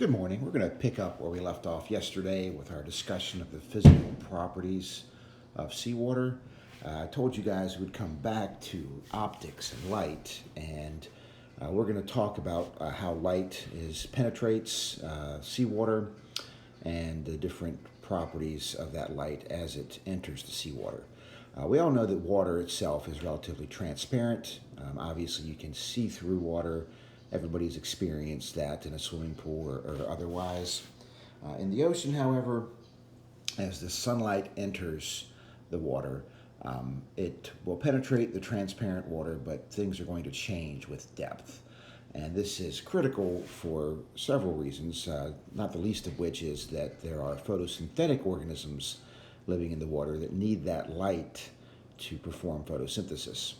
Good morning. We're going to pick up where we left off yesterday with our discussion of the physical properties of seawater. I told you guys we'd come back to optics and light, and we're going to talk about how light penetrates seawater and the different properties of that light as it enters the seawater. We all know that water itself is relatively transparent. Obviously, you can see through water. Everybody's experienced that in a swimming pool or otherwise. In the ocean, however, as the sunlight enters the water, it will penetrate the transparent water, but things are going to change with depth. And this is critical for several reasons, not the least of which is that there are photosynthetic organisms living in the water that need that light to perform photosynthesis.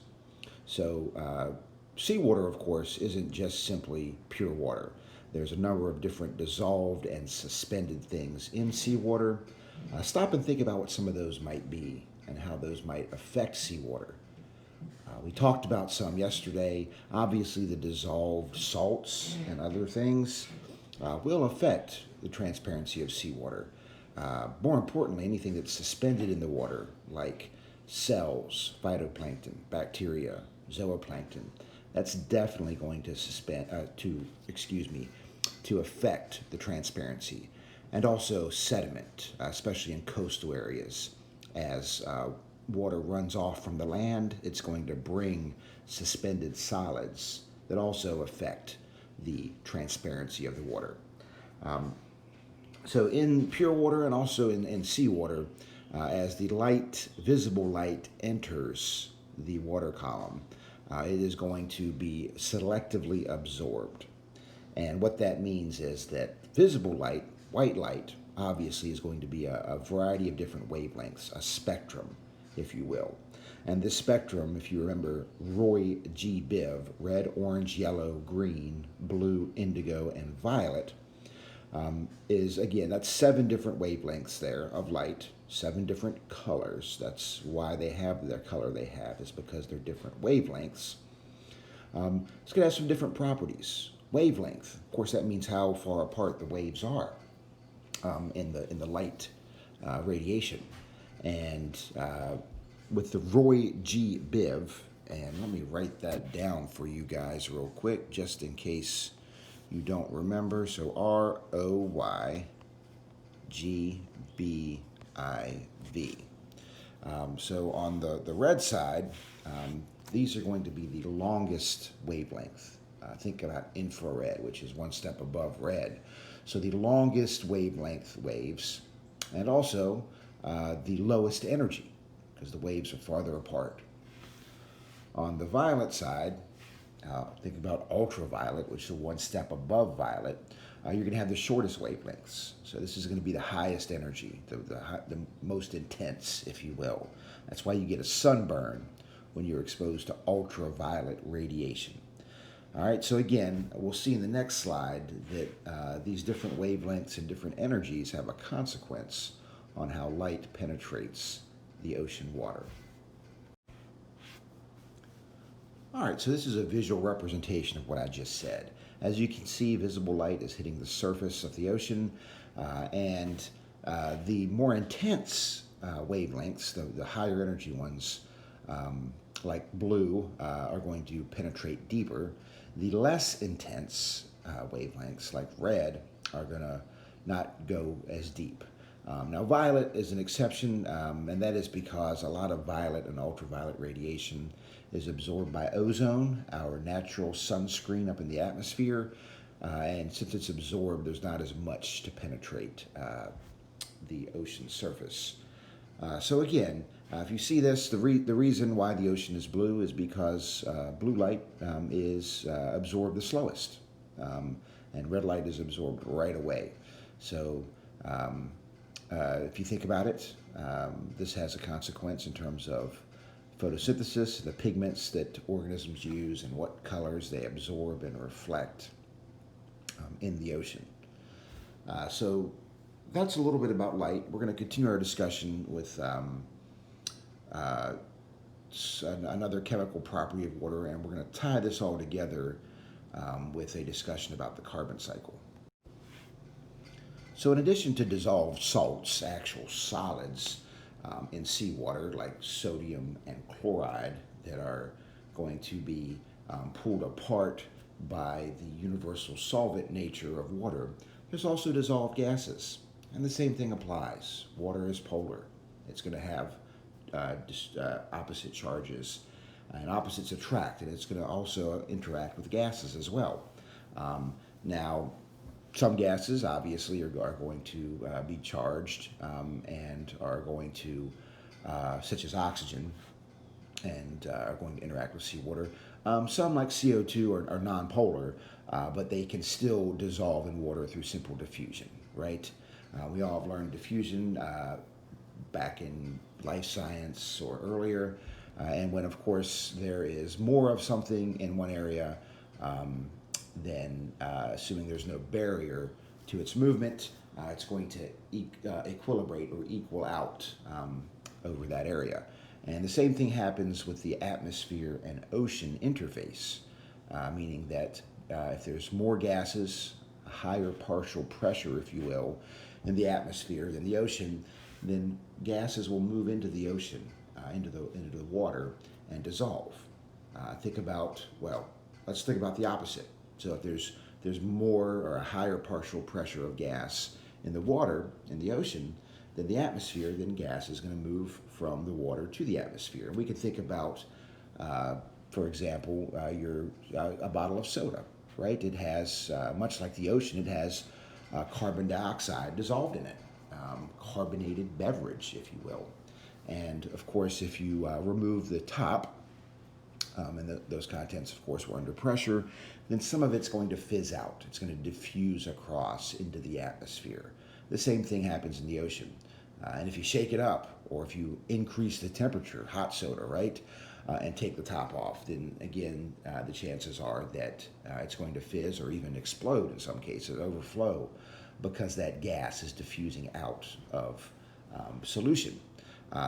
So, seawater, of course, isn't just simply pure water. There's a number of different dissolved and suspended things in seawater. Stop and think about what some of those might be and how those might affect seawater. We talked about some yesterday. Obviously, the dissolved salts and other things will affect the transparency of seawater. More importantly, anything that's suspended in the water, like cells, phytoplankton, bacteria, zooplankton, that's definitely going to to affect the transparency, and also sediment, especially in coastal areas. As water runs off from the land, it's going to bring suspended solids that also affect the transparency of the water. So in pure water and also in seawater, as the visible light enters the water column, it is going to be selectively absorbed. And what that means is that visible light, white light, obviously is going to be a variety of different wavelengths, a spectrum, if you will. And this spectrum, if you remember Roy G. Biv, red, orange, yellow, green, blue, indigo, and violet, is, again, that's 7 different wavelengths there of light, 7 different colors. That's why they have their color they have, is because they're different wavelengths. It's going to have some different properties. Wavelength, of course, that means how far apart the waves are in the light radiation. And with the Roy G. Biv, and let me write that down for you guys real quick, just in case you don't remember. So ROY GBIV. So on the red side, these are going to be the longest wavelength. Think about infrared, which is one step above red. So the longest wavelength waves, and also the lowest energy, because the waves are farther apart. On the violet side, think about ultraviolet, which is one step above violet. You're going to have the shortest wavelengths. So this is going to be the highest energy, the most intense, if you will. That's why you get a sunburn when you're exposed to ultraviolet radiation. All right, so again, we'll see in the next slide that these different wavelengths and different energies have a consequence on how light penetrates the ocean water. All right, so this is a visual representation of what I just said. As you can see, visible light is hitting the surface of the ocean, and the more intense wavelengths, the higher energy ones, like blue, are going to penetrate deeper. The less intense wavelengths, like red, are going to not go as deep. Now, violet is an exception, and that is because a lot of violet and ultraviolet radiation is absorbed by ozone, our natural sunscreen up in the atmosphere, and since it's absorbed, there's not as much to penetrate the ocean surface. So again, if you see this, the reason why the ocean is blue is because blue light is absorbed the slowest, and red light is absorbed right away. So if you think about it, this has a consequence in terms of photosynthesis, the pigments that organisms use, and what colors they absorb and reflect in the ocean. So that's a little bit about light. We're going to continue our discussion with another chemical property of water, and we're going to tie this all together with a discussion about the carbon cycle. So in addition to dissolved salts, actual solids in seawater like sodium and chloride that are going to be pulled apart by the universal solvent nature of water, there's also dissolved gases. And the same thing applies. Water is polar. It's going to have opposite charges, and opposites attract, and it's going to also interact with gases as well. Now, some gases obviously are going to be charged and are going to, such as oxygen, and are going to interact with seawater. Some, like CO2, are nonpolar, but they can still dissolve in water through simple diffusion, right? We all have learned diffusion back in life science or earlier, and when, of course, there is more of something in one area, then assuming there's no barrier to its movement, it's going to equilibrate or equal out over that area. And the same thing happens with the atmosphere and ocean interface, meaning that if there's more gases, a higher partial pressure, if you will, in the atmosphere than the ocean, then gases will move into the ocean, into the water, and dissolve. Let's think about the opposite. So if there's more or a higher partial pressure of gas in the water, in the ocean, than the atmosphere, then gas is going to move from the water to the atmosphere. And we can think about, for example, a bottle of soda, right? It has, much like the ocean, it has carbon dioxide dissolved in it, carbonated beverage, if you will. And of course, if you remove the top, and those contents, of course, were under pressure, then some of it's going to fizz out. It's going to diffuse across into the atmosphere. The same thing happens in the ocean. And if you shake it up, or if you increase the temperature, hot soda, right, and take the top off, then again, the chances are that it's going to fizz or even explode in some cases, overflow, because that gas is diffusing out of solution.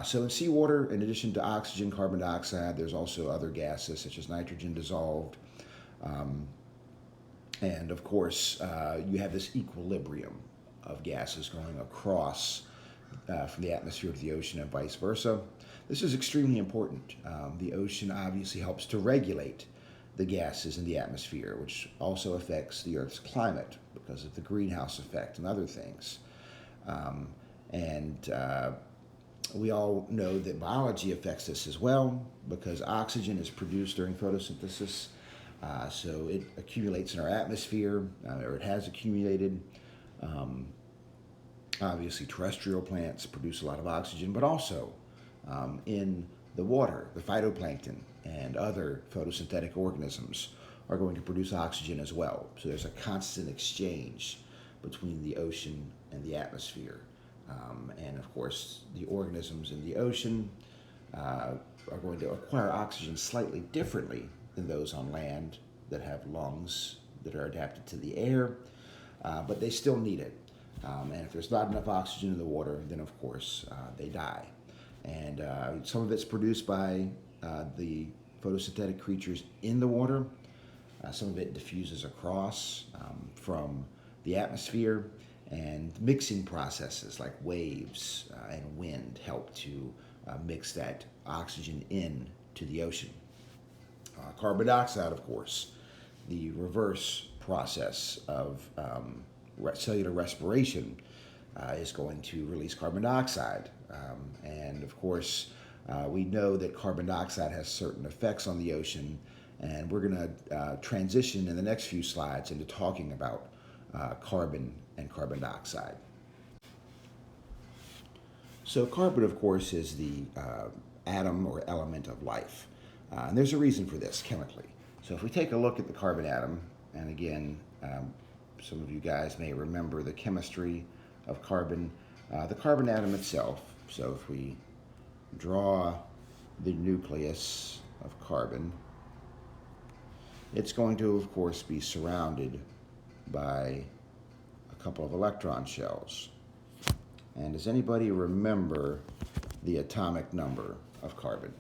So in seawater, in addition to oxygen, carbon dioxide, there's also other gases such as nitrogen dissolved. And of course, you have this equilibrium of gases going across from the atmosphere to the ocean and vice versa. This is extremely important. The ocean obviously helps to regulate the gases in the atmosphere, which also affects the Earth's climate because of the greenhouse effect and other things. We all know that biology affects this as well because oxygen is produced during photosynthesis. So it accumulates in our atmosphere, or it has accumulated. Obviously, terrestrial plants produce a lot of oxygen, but also in the water, the phytoplankton and other photosynthetic organisms are going to produce oxygen as well. So there's a constant exchange between the ocean and the atmosphere. And of course, the organisms in the ocean are going to acquire oxygen slightly differently than those on land that have lungs that are adapted to the air, but they still need it. And if there's not enough oxygen in the water, then of course they die. And some of it's produced by the photosynthetic creatures in the water. Some of it diffuses across from the atmosphere, and mixing processes like waves and wind help to mix that oxygen in to the ocean. Carbon dioxide, of course, the reverse process of cellular respiration is going to release carbon dioxide. And of course, we know that carbon dioxide has certain effects on the ocean, and we're going to transition in the next few slides into talking about carbon and carbon dioxide. So carbon, of course, is the atom or element of life. And there's a reason for this chemically. So if we take a look at the carbon atom, and again, some of you guys may remember the chemistry of carbon. The carbon atom itself, so if we draw the nucleus of carbon, it's going to, of course, be surrounded by a couple of electron shells. And does anybody remember the atomic number of carbon?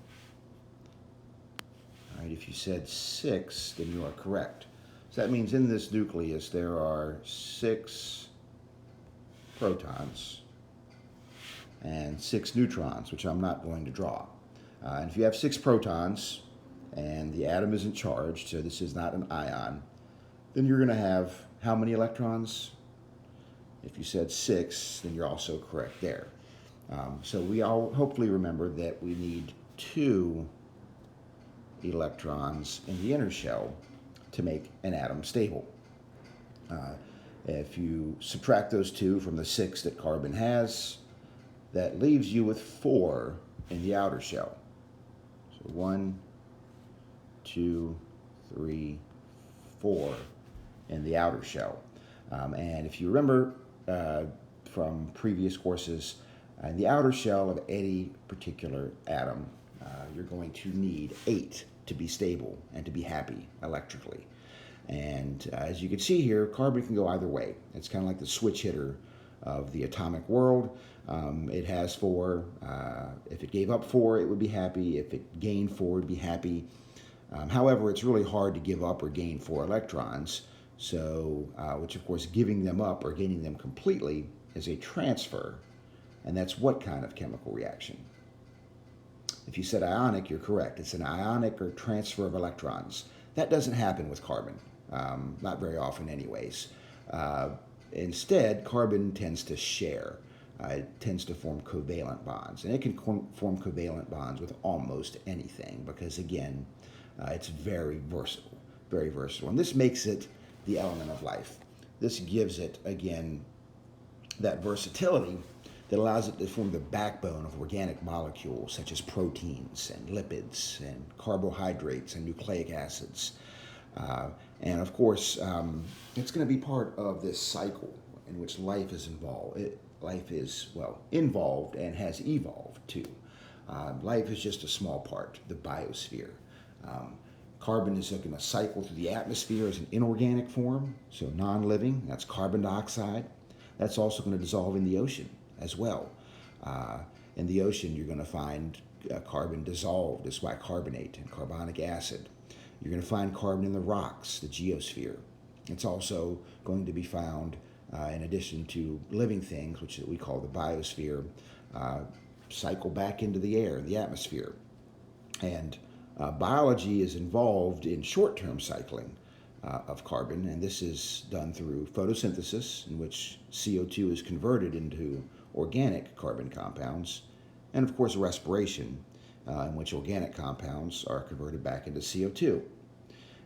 All right, if you said 6, then you are correct. So that means in this nucleus there are 6 protons and 6 neutrons, which I'm not going to draw. And if you have 6 protons and the atom isn't charged, so this is not an ion, then you're going to have how many electrons? If you said 6, then you're also correct there. So we all hopefully remember that we need 2 electrons in the inner shell to make an atom stable. If you subtract those 2 from the 6 that carbon has, that leaves you with 4 in the outer shell. So 1, 2, 3, 4 in the outer shell. And if you remember from previous courses, in the outer shell of any particular atom, you're going to need 8 to be stable and to be happy electrically. And as you can see here, carbon can go either way. It's kind of like the switch hitter of the atomic world. It has 4. If it gave up 4, it would be happy. If it gained 4, it would be happy. However, it's really hard to give up or gain 4 electrons. So, which of course, giving them up or gaining them completely is a transfer. And that's what kind of chemical reaction? If you said ionic, you're correct. It's an ionic or transfer of electrons. That doesn't happen with carbon, not very often anyways. Instead, carbon tends to share. It tends to form covalent bonds. And it can form covalent bonds with almost anything because, again, it's very versatile, very versatile. And this makes it the element of life. This gives it, again, that versatility that allows it to form the backbone of organic molecules such as proteins and lipids and carbohydrates and nucleic acids. And of course, it's going to be part of this cycle in which life is involved. Life is, well, involved and has evolved too. Life is just a small part, the biosphere. Carbon is going to cycle through the atmosphere as an inorganic form, so non-living, that's carbon dioxide. That's also going to dissolve in the ocean as well. In the ocean, you're going to find carbon dissolved as bicarbonate and carbonic acid. You're going to find carbon in the rocks, the geosphere. It's also going to be found, in addition to living things, which we call the biosphere, cycle back into the air, the atmosphere. And biology is involved in short-term cycling of carbon, and this is done through photosynthesis, in which CO2 is converted into organic carbon compounds, and of course respiration, in which organic compounds are converted back into CO2.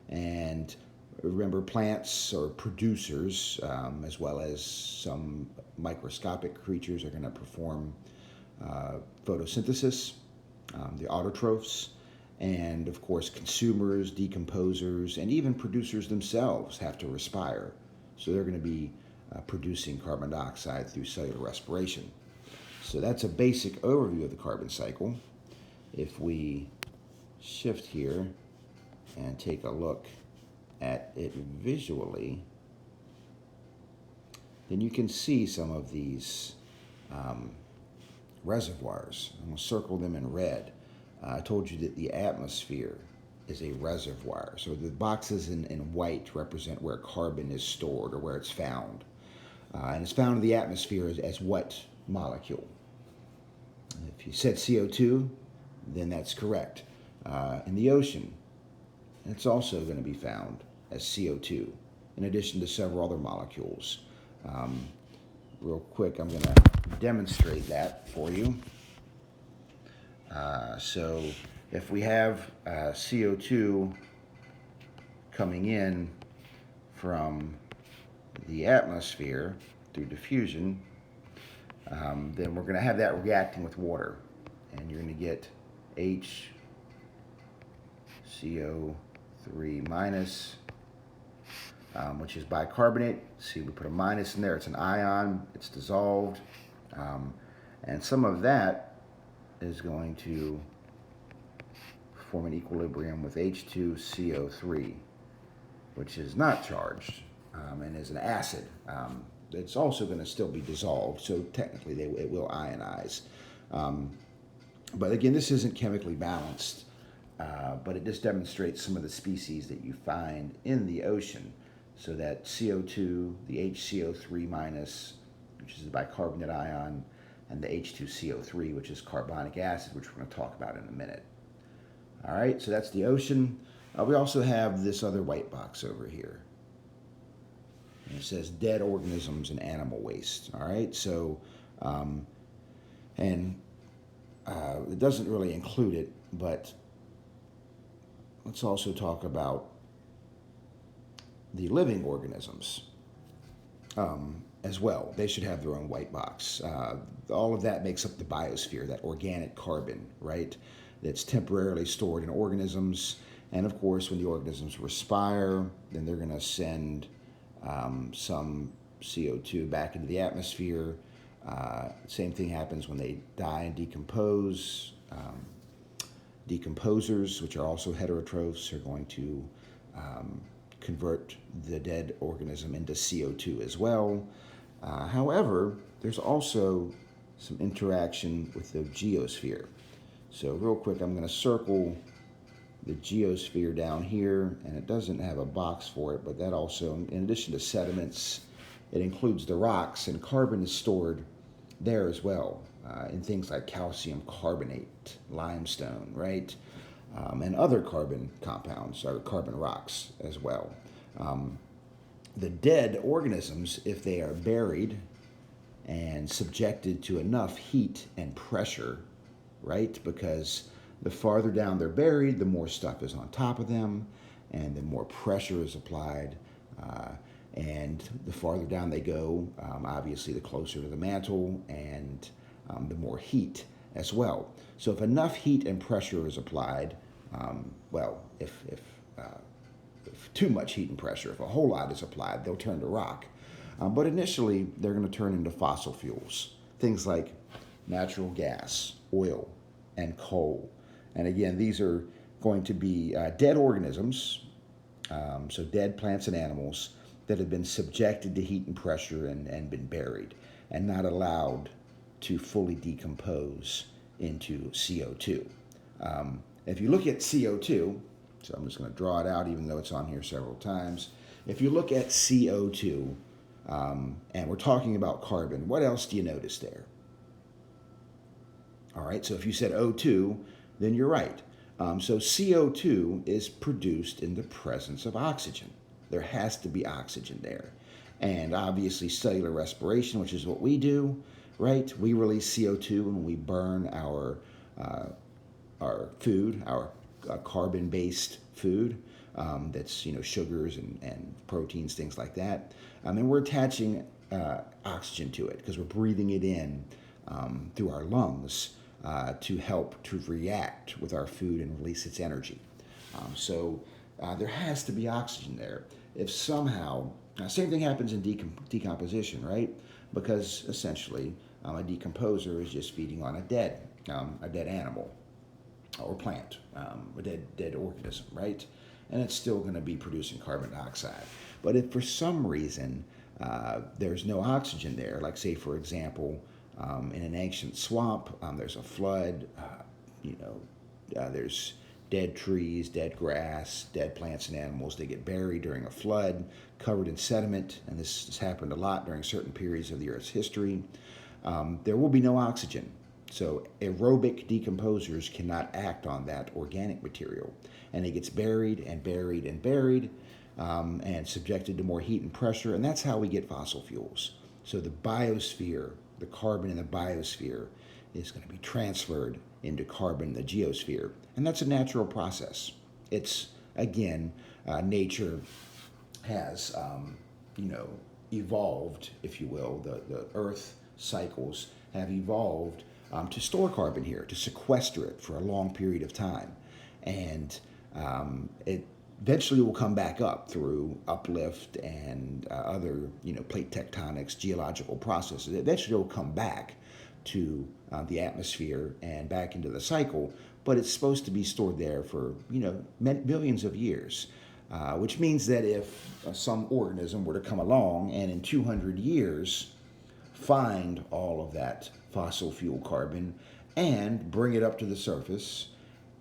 And remember, plants are producers, as well as some microscopic creatures are going to perform photosynthesis, the autotrophs, and of course consumers, decomposers, and even producers themselves have to respire. So they're going to be producing carbon dioxide through cellular respiration. So that's a basic overview of the carbon cycle. If we shift here and take a look at it visually, then you can see some of these reservoirs. I'm going to circle them in red. I told you that the atmosphere is a reservoir. So the boxes in white represent where carbon is stored or where it's found. And it's found in the atmosphere as what molecule? If you said CO2, then that's correct. In the ocean, it's also going to be found as CO2, in addition to several other molecules. Real quick, I'm going to demonstrate that for you. So if we have CO2 coming in from the atmosphere through diffusion, then we're going to have that reacting with water. And you're going to get HCO3 minus, which is bicarbonate. See, we put a minus in there. It's an ion. It's dissolved. And some of that is going to form an equilibrium with H2CO3, which is not charged and is an acid. It's also going to still be dissolved, so technically it will ionize. But again, this isn't chemically balanced, but it just demonstrates some of the species that you find in the ocean. So that CO2, the HCO3 minus, which is the bicarbonate ion, and the H2CO3, which is carbonic acid, which we're going to talk about in a minute. All right, so that's the ocean. We also have this other white box over here. And it says dead organisms and animal waste. All right, so, it doesn't really include it, but let's also talk about the living organisms as well. They should have their own white box. All of that makes up the biosphere, that organic carbon, right? That's temporarily stored in organisms. And of course, when the organisms respire, then they're going to send some CO2 back into the atmosphere. Same thing happens when they die and decompose. Decomposers, which are also heterotrophs, are going to convert the dead organism into CO2 as well. However, there's also some interaction with the geosphere. So real quick, I'm going to circle the geosphere down here, and it doesn't have a box for it, but that also, in addition to sediments, it includes the rocks, and carbon is stored there as well, in things like calcium carbonate, limestone, right? And other carbon compounds, or carbon rocks as well. The dead organisms, if they are buried and subjected to enough heat and pressure, right? Because the farther down they're buried, the more stuff is on top of them, and the more pressure is applied. And the farther down they go, obviously the closer to the mantle, and the more heat as well. So if enough heat and pressure is applied, if too much heat and pressure, if a whole lot is applied, they'll turn to rock. But initially, they're going to turn into fossil fuels, things like natural gas, oil, and coal. And again, these are going to be dead organisms, so dead plants and animals that have been subjected to heat and pressure and been buried and not allowed to fully decompose into CO2. If you look at CO2, so I'm just going to draw it out even though it's on here several times. If you look at CO2, and we're talking about carbon, what else do you notice there? All right, so if you said O2, then you're right. So CO2 is produced in the presence of oxygen. There has to be oxygen there. And obviously cellular respiration, which is what we do, right? We release CO2 when we burn our food, our carbon-based food, that's sugars and proteins, things like that. And we're attaching oxygen to it because we're breathing it in through our lungs to help to react with our food and release its energy. So there has to be oxygen there. If somehow, same thing happens in decomposition, right? Because essentially a decomposer is just feeding on a dead animal or plant, a dead organism, right? And it's still going to be producing carbon dioxide. But if for some reason there's no oxygen there, like say for example, in an ancient swamp, there's a flood, there's dead trees, dead grass, dead plants and animals. They get buried during a flood, covered in sediment, and this has happened a lot during certain periods of the Earth's history. There will be no oxygen. So aerobic decomposers cannot act on that organic material. And it gets buried and buried and buried and subjected to more heat and pressure. And that's how we get fossil fuels. So the biosphere, the carbon in the biosphere, is going to be transferred into carbon in the geosphere. And that's a natural process. It's, again, nature has, evolved, if you will. The Earth cycles have evolved to store carbon here, to sequester it for a long period of time. And it eventually will come back up through uplift and other, plate tectonics, geological processes. Eventually it will come back to the atmosphere and back into the cycle, but it's supposed to be stored there for, millions of years, which means that if some organism were to come along and in 200 years find all of that fossil fuel carbon and bring it up to the surface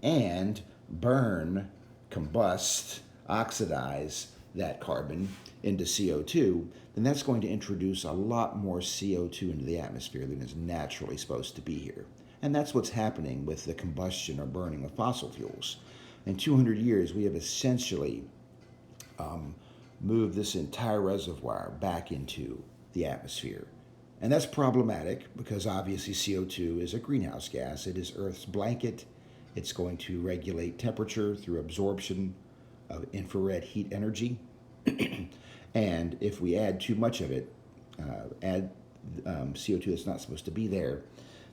and burn, combust, oxidize that carbon into CO2, then that's going to introduce a lot more CO2 into the atmosphere than is naturally supposed to be here. And that's what's happening with the combustion or burning of fossil fuels. In 200 years, we have essentially moved this entire reservoir back into the atmosphere. And that's problematic because obviously CO2 is a greenhouse gas. It is Earth's blanket. It's going to regulate temperature through absorption of infrared heat energy. And if we add too much of it, add CO2 that's not supposed to be there,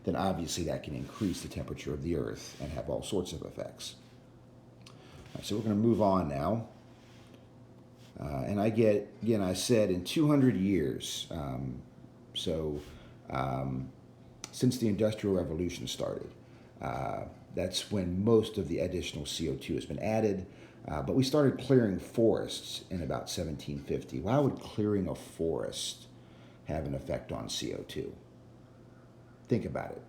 then obviously that can increase the temperature of the Earth and have all sorts of effects. So we're going to move on now. And I said in 200 years, since the Industrial Revolution started, that's when most of the additional CO2 has been added. But we started clearing forests in about 1750. Why would clearing a forest have an effect on CO2? Think about it.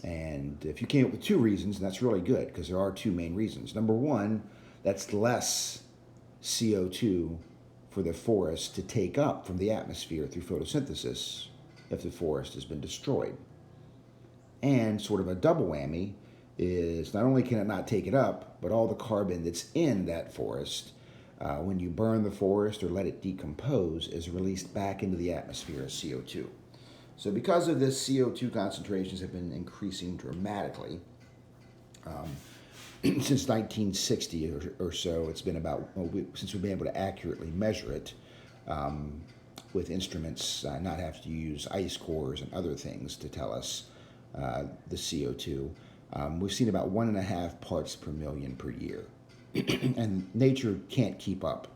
And if you came up with two reasons, that's really good because there are two main reasons. Number one, that's less CO2 for the forest to take up from the atmosphere through photosynthesis if the forest has been destroyed. And sort of a double whammy is not only can it not take it up, but all the carbon that's in that forest, when you burn the forest or let it decompose, is released back into the atmosphere as CO2. So because of this, CO2 concentrations have been increasing dramatically. Since 1960 or so, it's been since we've been able to accurately measure it with instruments, not have to use ice cores and other things to tell us the CO2. We've seen about 1.5 parts per million per year. And nature can't keep up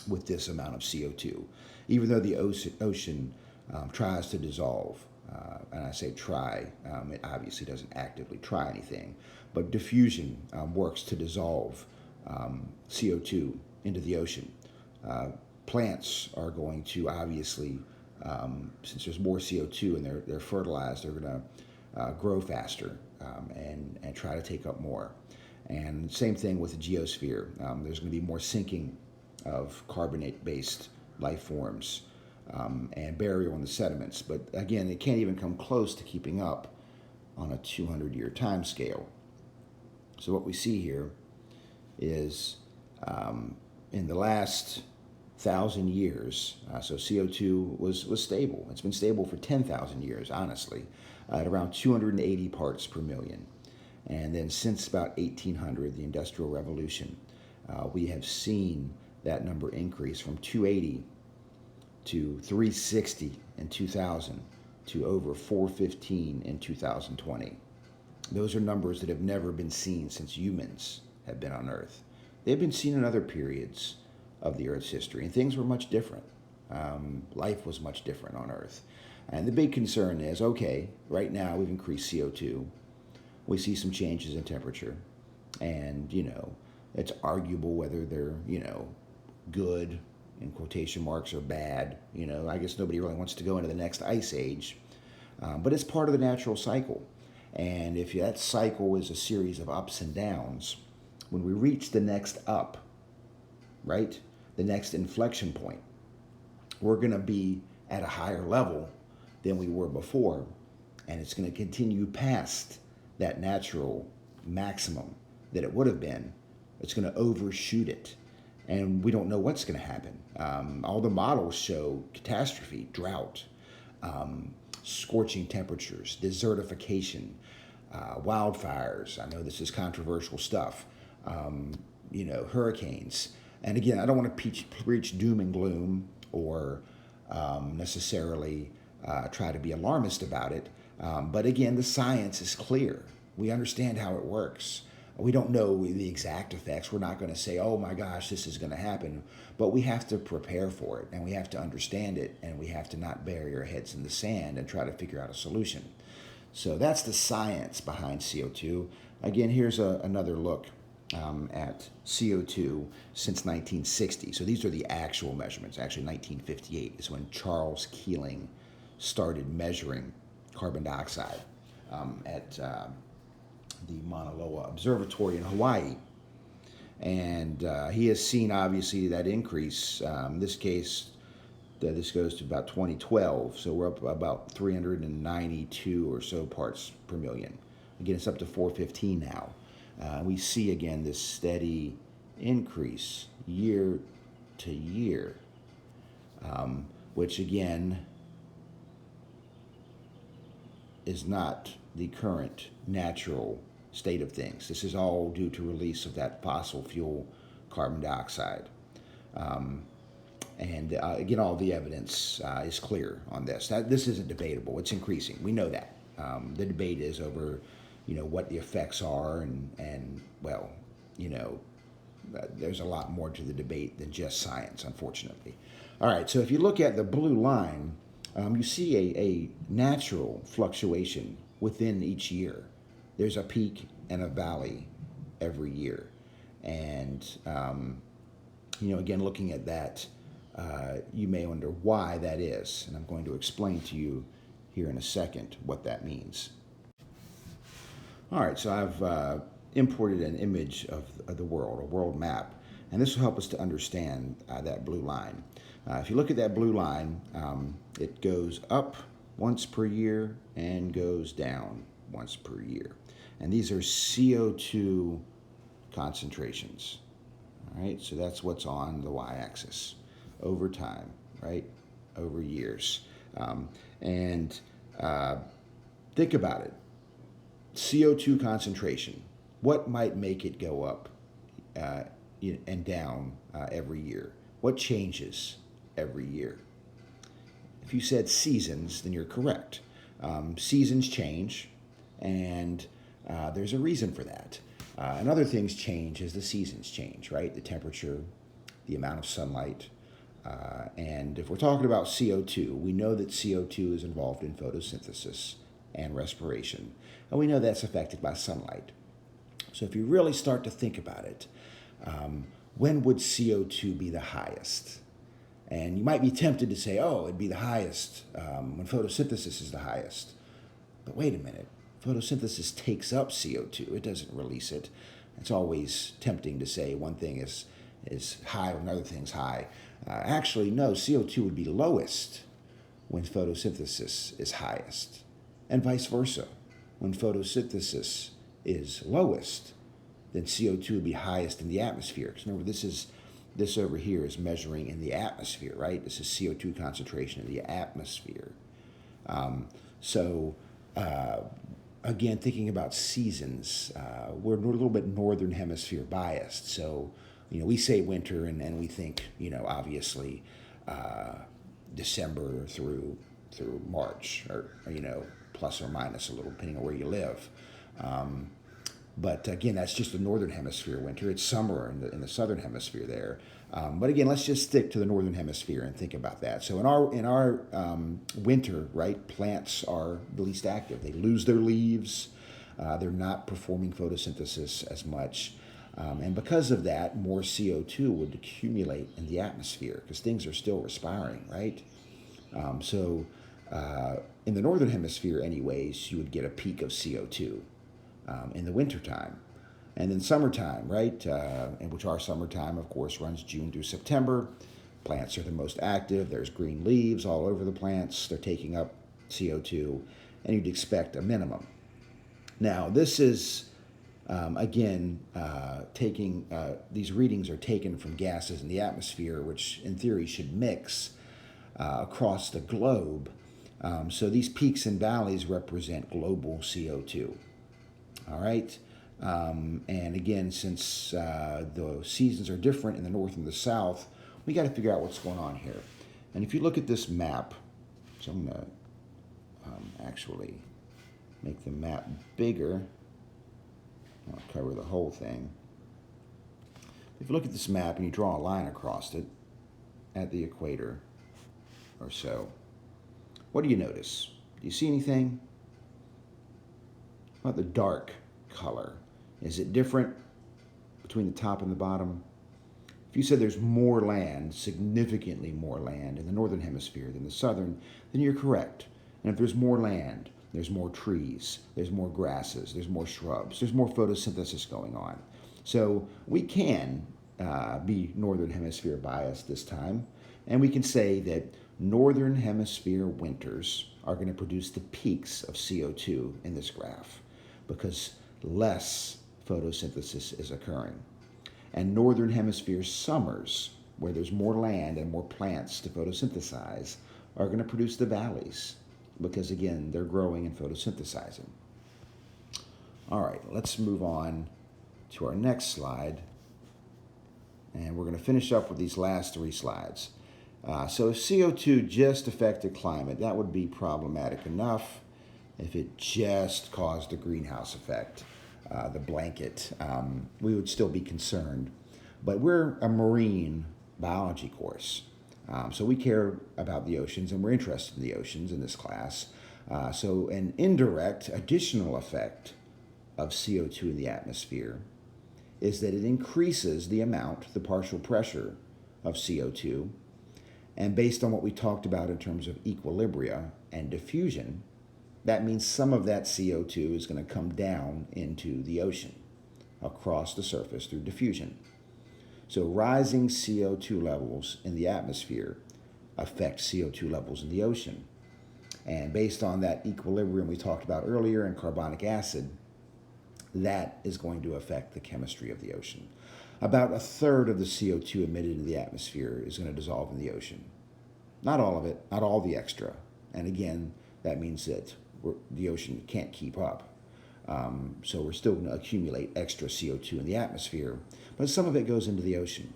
with this amount of CO2, even though the ocean tries to dissolve. And I say try, it obviously doesn't actively try anything, but diffusion works to dissolve CO2 into the ocean. Plants are going to obviously, since there's more CO2 and they're fertilized, they're going to grow faster and try to take up more. And same thing with the geosphere. There's going to be more sinking of carbonate-based life forms and burial in the sediments. But again, it can't even come close to keeping up on a 200-year time scale. So what we see here is in the last 1,000 years, so CO2 was stable. It's been stable for 10,000 years, honestly, at around 280 parts per million. And then since about 1800, the Industrial Revolution, we have seen that number increase from 280 to 360 in 2000 to over 415 in 2020. Those are numbers that have never been seen since humans have been on Earth. They've been seen in other periods of the Earth's history, and things were much different. Life was much different on Earth. And the big concern is, okay, right now we've increased CO2. We see some changes in temperature. And, it's arguable whether they're, good, in quotation marks, or bad. I guess nobody really wants to go into the next ice age. But it's part of the natural cycle. And if that cycle is a series of ups and downs, when we reach the next up, right, the next inflection point, we're going to be at a higher level than we were before, and it's going to continue past that natural maximum that it would have been. It's going to overshoot it, and we don't know what's going to happen. All the models show catastrophe, drought, scorching temperatures, desertification, wildfires. I know this is controversial stuff. Hurricanes. And again, I don't want to preach doom and gloom or necessarily try to be alarmist about it. But again, the science is clear. We understand how it works. We don't know the exact effects. We're not going to say, oh my gosh, this is going to happen. But we have to prepare for it, and we have to understand it, and we have to not bury our heads in the sand and try to figure out a solution. So that's the science behind CO2. Again, here's another look at CO2 since 1960. So these are the actual measurements. Actually, 1958 is when Charles Keeling started measuring carbon dioxide at the Mauna Loa Observatory in Hawaii. And he has seen, obviously, that increase. In this case, this goes to about 2012, so we're up about 392 or so parts per million. Again, it's up to 415 now. We see, again, this steady increase year to year, which, again, is not the current natural state of things. This is all due to release of that fossil fuel carbon dioxide. And again, all the evidence is clear on this. This isn't debatable. It's increasing. We know that. The debate is over, what the effects are, and well, there's a lot more to the debate than just science, unfortunately. All right, so if you look at the blue line, you see a natural fluctuation within each year. There's a peak and a valley every year. And, again, looking at that, you may wonder why that is. And I'm going to explain to you here in a second what that means. All right, so I've imported an image of the world, a world map. And this will help us to understand that blue line. If you look at that blue line, it goes up once per year and goes down once per year. And these are CO2 concentrations. All right, so that's what's on the y-axis over time, right, over years. And think about it. CO2 concentration, what might make it go up and down every year? What changes every year? If you said seasons, then you're correct. Seasons change, and there's a reason for that. And other things change as the seasons change, right? The temperature, the amount of sunlight. And if we're talking about CO2, we know that CO2 is involved in photosynthesis and respiration. And we know that's affected by sunlight. So if you really start to think about it, when would CO2 be the highest? And you might be tempted to say, oh, it'd be the highest when photosynthesis is the highest. But wait a minute. Photosynthesis takes up CO2. It doesn't release it. It's always tempting to say one thing is high or another thing's high. Actually, no, CO2 would be lowest when photosynthesis is highest, and vice versa. When photosynthesis is lowest, then CO2 would be highest in the atmosphere. Because remember, this over here is measuring in the atmosphere, right? This is CO2 concentration in the atmosphere. Again, thinking about seasons, we're a little bit northern hemisphere biased. So, we say winter and we think, obviously, December through March, or plus or minus a little, depending on where you live. But again, that's just the northern hemisphere winter. It's summer in the southern hemisphere there. But again, let's just stick to the northern hemisphere and think about that. So in our winter, right, plants are the least active. They lose their leaves. They're not performing photosynthesis as much. And because of that, more CO2 would accumulate in the atmosphere because things are still respiring, right? In the northern hemisphere anyways, you would get a peak of CO2 in the wintertime. And then summertime, right, in which our summertime, of course, runs June through September. Plants are the most active. There's green leaves all over the plants. They're taking up CO2, and you'd expect a minimum. Now, this is, again, these readings are taken from gases in the atmosphere, which in theory should mix across the globe. So these peaks and valleys represent global CO2. All right? And again, since the seasons are different in the north and the south, we got to figure out what's going on here. And if you look at this map, so I'm going to actually make the map bigger. I'll cover the whole thing. If you look at this map and you draw a line across it at the equator or so, what do you notice? Do you see anything? What about the dark color? Is it different between the top and the bottom? If you said there's more land, significantly more land in the northern hemisphere than the southern, then you're correct. And if there's more land, there's more trees, there's more grasses, there's more shrubs, there's more photosynthesis going on. So we can be northern hemisphere biased this time, and we can say that northern hemisphere winters are going to produce the peaks of CO2 in this graph because less photosynthesis is occurring. And northern hemisphere summers, where there's more land and more plants to photosynthesize, are going to produce the valleys because, again, they're growing and photosynthesizing. All right, let's move on to our next slide. And we're going to finish up with these last three slides. So if CO2 just affected climate, that would be problematic enough. If it just caused the greenhouse effect, the blanket, we would still be concerned. But we're a marine biology course. So we care about the oceans, and we're interested in the oceans in this class. So an indirect additional effect of CO2 in the atmosphere is that it increases the amount, the partial pressure of CO2. And based on what we talked about in terms of equilibria and diffusion, that means some of that CO2 is going to come down into the ocean across the surface through diffusion. So rising CO2 levels in the atmosphere affect CO2 levels in the ocean. And based on that equilibrium we talked about earlier in carbonic acid, that is going to affect the chemistry of the ocean. About a third of the CO2 emitted into the atmosphere is going to dissolve in the ocean. Not all of it, not all the extra. And again, that means that the ocean can't keep up. So we're still going to accumulate extra CO2 in the atmosphere, but some of it goes into the ocean.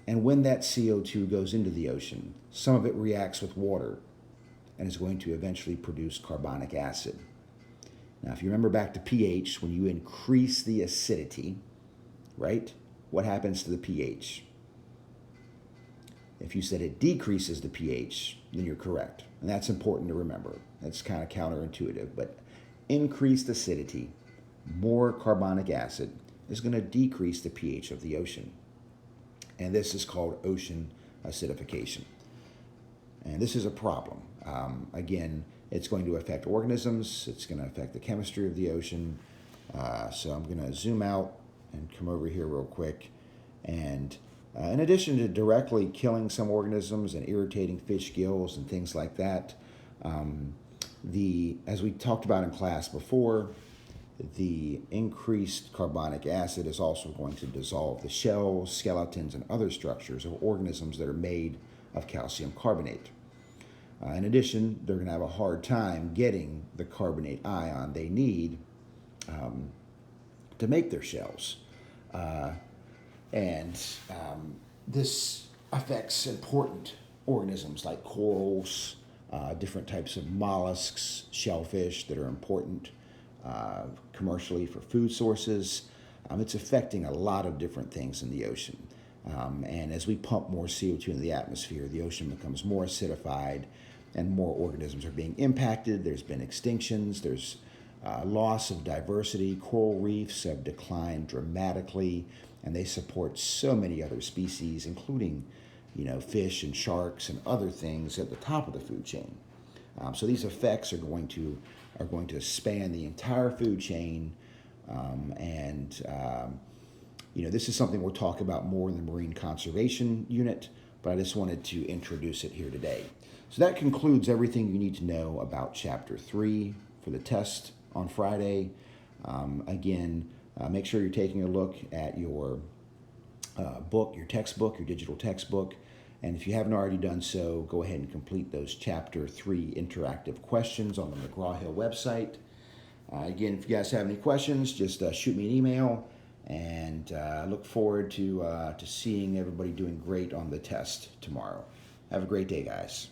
And when that CO2 goes into the ocean, some of it reacts with water and is going to eventually produce carbonic acid. Now, if you remember back to pH, when you increase the acidity, right, what happens to the pH? If you said it decreases the pH, then you're correct. And that's important to remember. That's kind of counterintuitive, but increased acidity, more carbonic acid, is going to decrease the pH of the ocean. And this is called ocean acidification. And this is a problem. Again, it's going to affect organisms. It's going to affect the chemistry of the ocean. So I'm going to zoom out and come over here real quick. And in addition to directly killing some organisms and irritating fish gills and things like that, as we talked about in class before, the increased carbonic acid is also going to dissolve the shells, skeletons, and other structures of organisms that are made of calcium carbonate. In addition, they're going to have a hard time getting the carbonate ion they need to make their shells. This affects important organisms like corals, different types of mollusks, shellfish that are important commercially for food sources. It's affecting a lot of different things in the ocean. And as we pump more CO2 into the atmosphere, the ocean becomes more acidified and more organisms are being impacted. There's been extinctions. There's loss of diversity. Coral reefs have declined dramatically, and they support so many other species, including, fish and sharks and other things at the top of the food chain. So these effects are going to span the entire food chain, this is something we'll talk about more in the Marine Conservation Unit, but I just wanted to introduce it here today. So that concludes everything you need to know about Chapter 3 for the test on Friday. Make sure you're taking a look at your book, your textbook, your digital textbook. And if you haven't already done so, go ahead and complete those Chapter 3 interactive questions on the McGraw-Hill website. If you guys have any questions, just shoot me an email. And I look forward to seeing everybody doing great on the test tomorrow. Have a great day, guys.